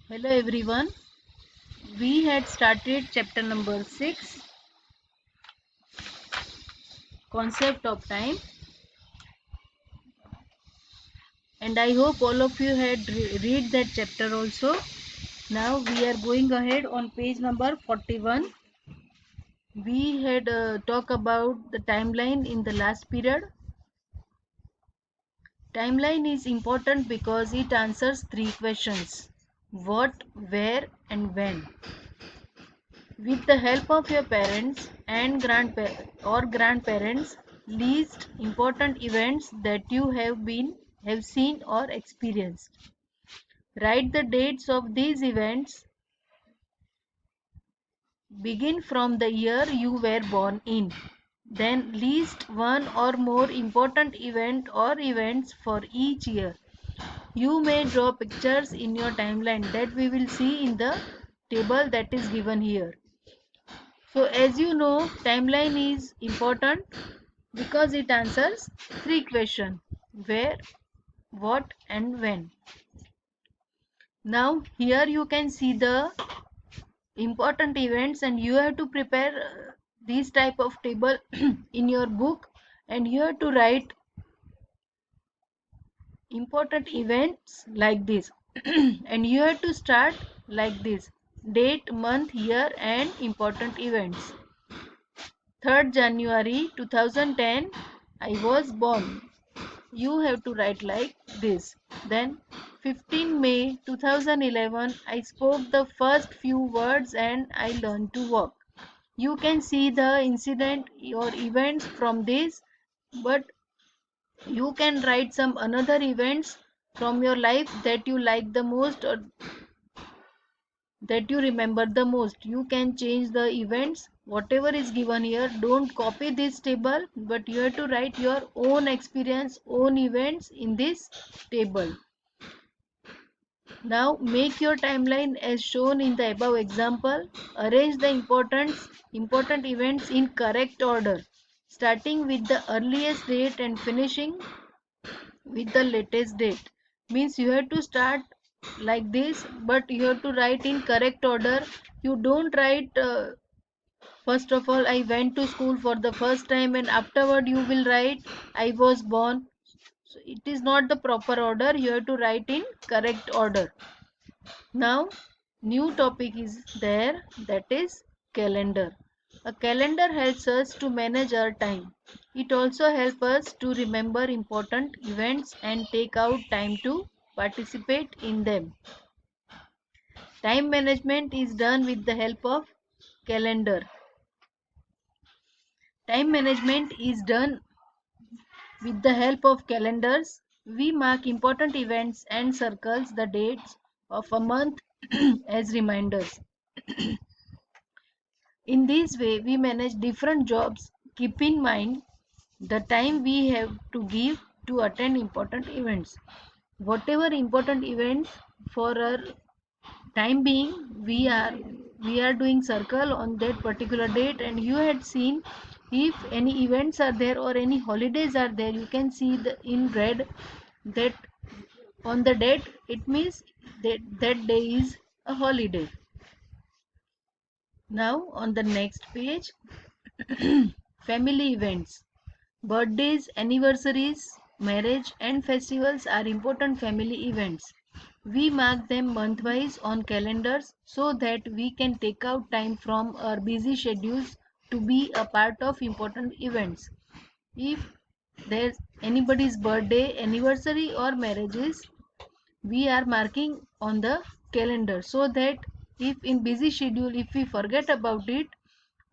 Hello everyone. We had started chapter number 6, concept of time, and I hope all of you had read that chapter also. Now we are going ahead on page number 41. We had talked about the timeline in the last period. Timeline is important because it answers three questions: what, where, and when. With the help of your parents and grandparents, list important events that you have seen or experienced. Write the dates of these events. Begin from the year you were born in. Then list one or more important event or events for each year. You may draw pictures in your timeline that we will see in the table that is given here. So as you know, timeline is important because it answers three questions: where, what, and when. Now here you can see the important events, and you have to prepare these type of table in your book, and you have to write important events like this and you have to start like this: date, month, year, and important events. 3rd January 2010 I was born. You have to write like this. Then 15 May 2011 I spoke the first few words and I learned to walk. You can see the incident or events from this, but you can write some another events from your life that you like the most or that you remember the most. You can change the events whatever is given here. Don't copy this table, but you have to write your own experience, own events in this table. Now make your timeline as shown in the above example. Arrange the important events in correct order, starting with the earliest date and finishing with the latest date. Means you have to start like this, but you have to write in correct order. You don't write first of all I went to school for the first time, and afterward you will write I was born. So it is not the proper order. You have to write in correct order. Now new topic is there, that is calendar. A calendar helps us to manage our time. It also helps us to remember important events and take out time to participate in them. Time management is done with the help of calendar. Time management is done with the help of calendars. We mark important events and circles the dates of a month as reminders. In this way, we manage different jobs. Keep in mind the time we have to give to attend important events. Whatever important events for our time being, we are doing circle on that particular date, and you had seen if any events are there or any holidays are there, you can see the in red that on the date it means that day is a holiday. Now on the next page, family events. Birthdays, anniversaries, marriage, and festivals are important family events. We mark them month-wise on calendars so that we can take out time from our busy schedules to be a part of important events. If there's anybody's birthday, anniversary, or marriages, we are marking on the calendar so that if in busy schedule, if we forget about it,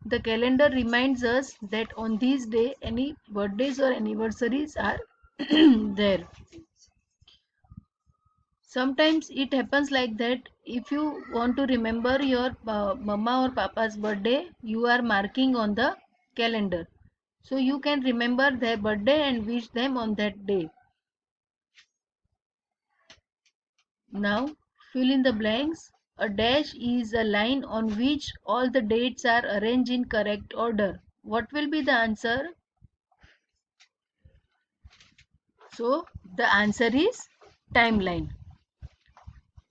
the calendar reminds us that on this day any birthdays or anniversaries are there. Sometimes it happens like that if you want to remember your mama or papa's birthday, you are marking on the calendar. So you can remember their birthday and wish them on that day. Now fill in the blanks. A dash is a line on which all the dates are arranged in correct order. What will be the answer? So the answer is timeline.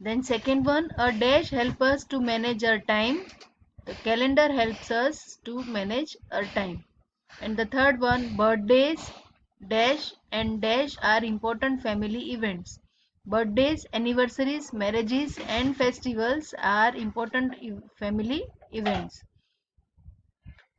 Then second one, a dash helps us to manage our time. The calendar helps us to manage our time. And the third one, birthdays, dash and dash are important family events. Birthdays, anniversaries, marriages and festivals are important family events.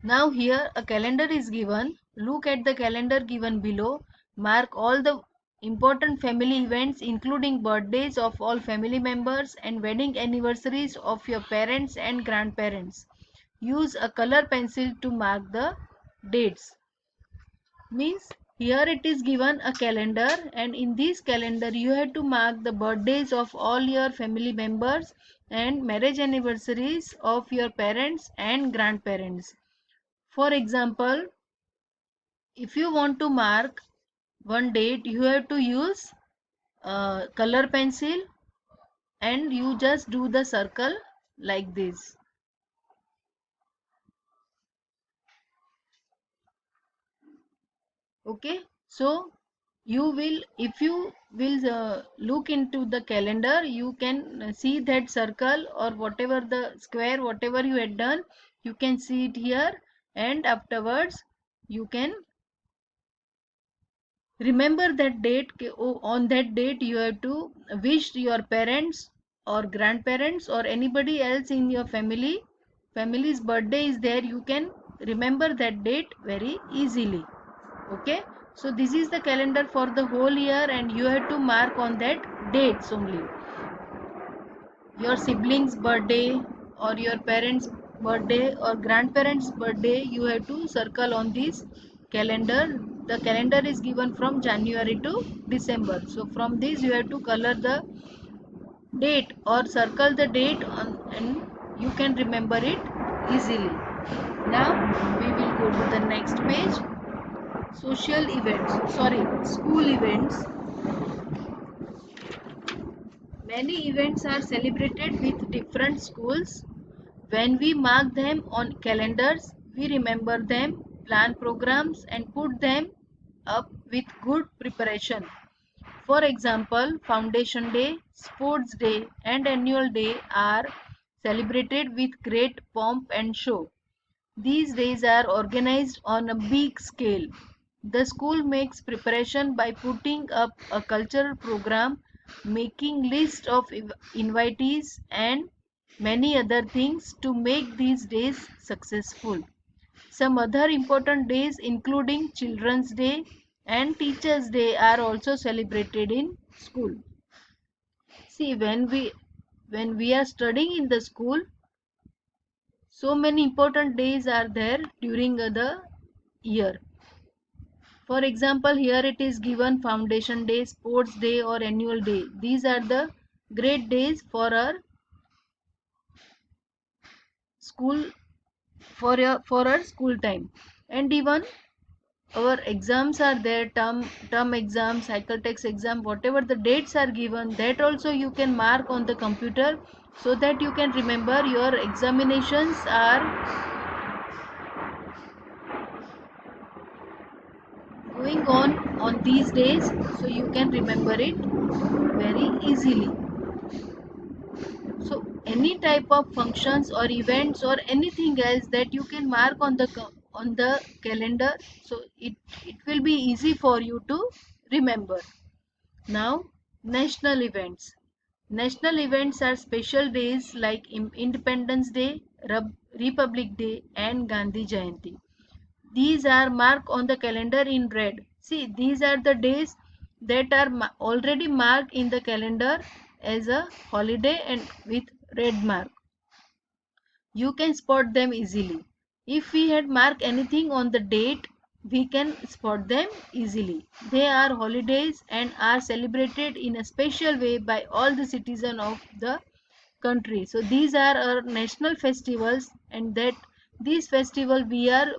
Now here a calendar is given. Look at the calendar given below. Mark all the important family events including birthdays of all family members and wedding anniversaries of your parents and grandparents. Use a color pencil to mark the dates. Means here it is given a calendar, and in this calendar you have to mark the birthdays of all your family members and marriage anniversaries of your parents and grandparents. For example, if you want to mark one date, you have to use a color pencil and you just do the circle like this. Okay, so you will, if you will look into the calendar, you can see that circle or whatever the square, whatever you had done, you can see it here, and afterwards you can remember that date. On that date you have to wish your parents or grandparents or anybody else in your family's birthday is there, you can remember that date very easily. Okay, so this is the calendar for the whole year and you have to mark on that dates only. Your siblings birthday or your parents birthday or grandparents birthday, you have to circle on this calendar. The calendar is given from January to December, so from this you have to color the date or circle the date on, and you can remember it easily. Now we will go to the next page. Social events, sorry, school events. Many events are celebrated with different schools. When we mark them on calendars, we remember them, plan programs, and put them up with good preparation. For example, Foundation Day, Sports Day, and Annual Day are celebrated with great pomp and show. These days are organized on a big scale. The school makes preparation by putting up a cultural program, making list of invitees and many other things to make these days successful. Some other important days including Children's Day and Teachers' Day are also celebrated in school. See, when we are studying in the school, so many important days are there during the year. For example, here it is given Foundation Day, Sports Day or Annual Day. These are the great days for our school, for our school time. And even our exams are there, term exam, cycle text exam, whatever the dates are given, that also you can mark on the computer so that you can remember your examinations are going on these days, so you can remember it very easily. So any type of functions or events or anything else that you can mark on the calendar, so it will be easy for you to remember. Now, national events. National events are special days like Independence Day, Republic Day and Gandhi Jayanti. These are marked on the calendar in red. See, these are the days that are already marked in the calendar as a holiday and with red mark. You can spot them easily. If we had marked anything on the date, we can spot them easily. They are holidays and are celebrated in a special way by all the citizens of the country. So these are our national festivals, and that these festival we are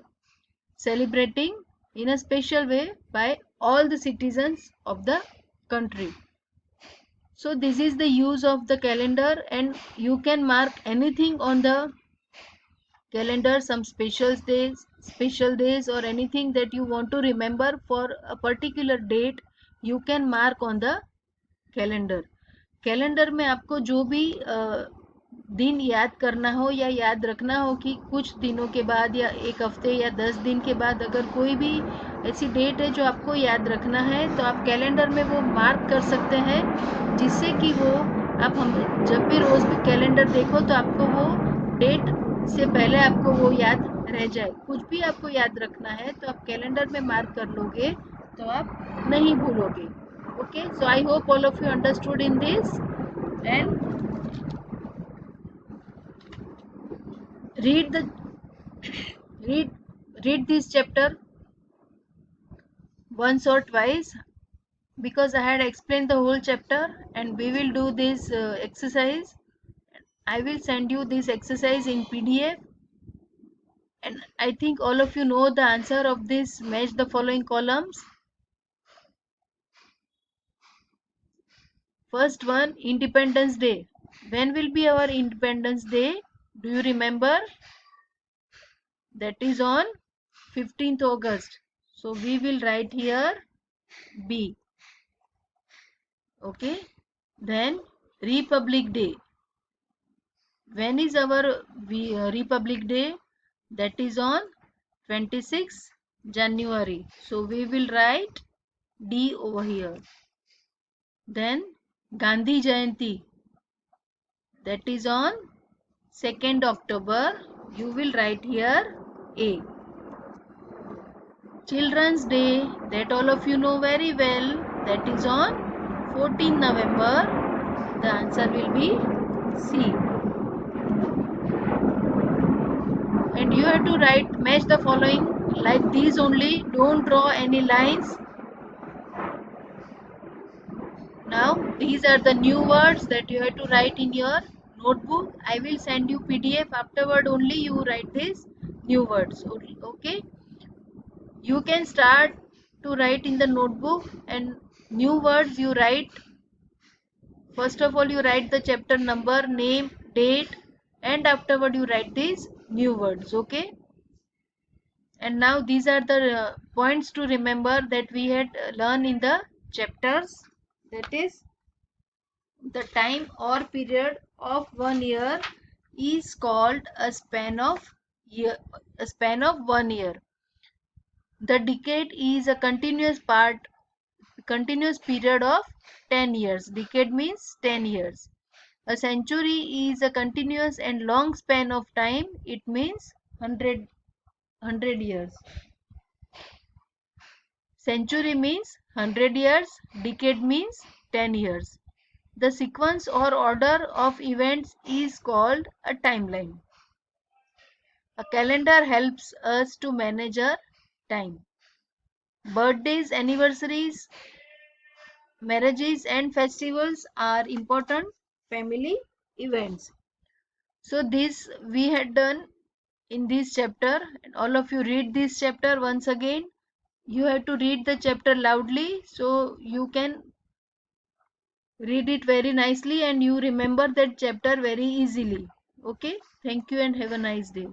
celebrating in a special way by all the citizens of the country. So this is the use of the calendar, and you can mark anything on the calendar, some special days or anything that you want to remember for a particular date, you can mark on the calendar. Calendar में आपको जो भी दिन याद करना हो या याद रखना हो कि कुछ दिनों के बाद या एक हफ्ते या 10 दिन के बाद अगर कोई भी ऐसी डेट है जो आपको याद रखना है, तो आप कैलेंडर में वो मार्क कर सकते हैं, जिससे कि वो आप हम जब भी रोज भी कैलेंडर देखो तो आपको वो डेट से पहले आपको वो याद रह जाए। कुछ भी आपको याद रखना है तो आप कैलेंडर में मार्क कर लोगे तो आप नहीं भूलोगे। Okay, so I hope all of you understood in this, and read the read read this chapter once or twice, because I had explained the whole chapter, and we will do this exercise. I will send you this exercise in PDF, and I think all of you know the answer of this. Match the following columns. First one, Independence Day. When will be our Independence Day? Do you remember? That is on 15th August. So we will write here B. Okay. Then Republic Day. When is our Republic Day? That is on 26th January. So we will write D over here. Then Gandhi Jayanti. That is on 2nd October. You will write here A. Children's Day, that all of you know very well, that is on 14th November. The answer will be C. And you have to match the following like these only. Don't draw any lines. Now these are the new words that you have to write in your notebook. I will send you PDF. Afterward only you write these new words. Okay. You can start to write in the notebook, and new words you write. First of all, you write the chapter number, name, date, and afterward you write these new words. Okay. And now these are the points to remember that we had learned in the chapters. That is, the time or period of 1 year is called a span of year, a span of 1 year. The decade is a continuous period of 10 years. Decade means 10 years. A century is a continuous and long span of time. It means 100 years. Century means 100 years. Decade means 10 years. The sequence or order of events is called a timeline. A calendar helps us to manage our time. Birthdays, anniversaries, marriages, and festivals are important family events. So this we had done in this chapter, and all of you read this chapter once again. You have to read the chapter loudly so you can read it very nicely and you remember that chapter very easily. Okay, thank you and have a nice day.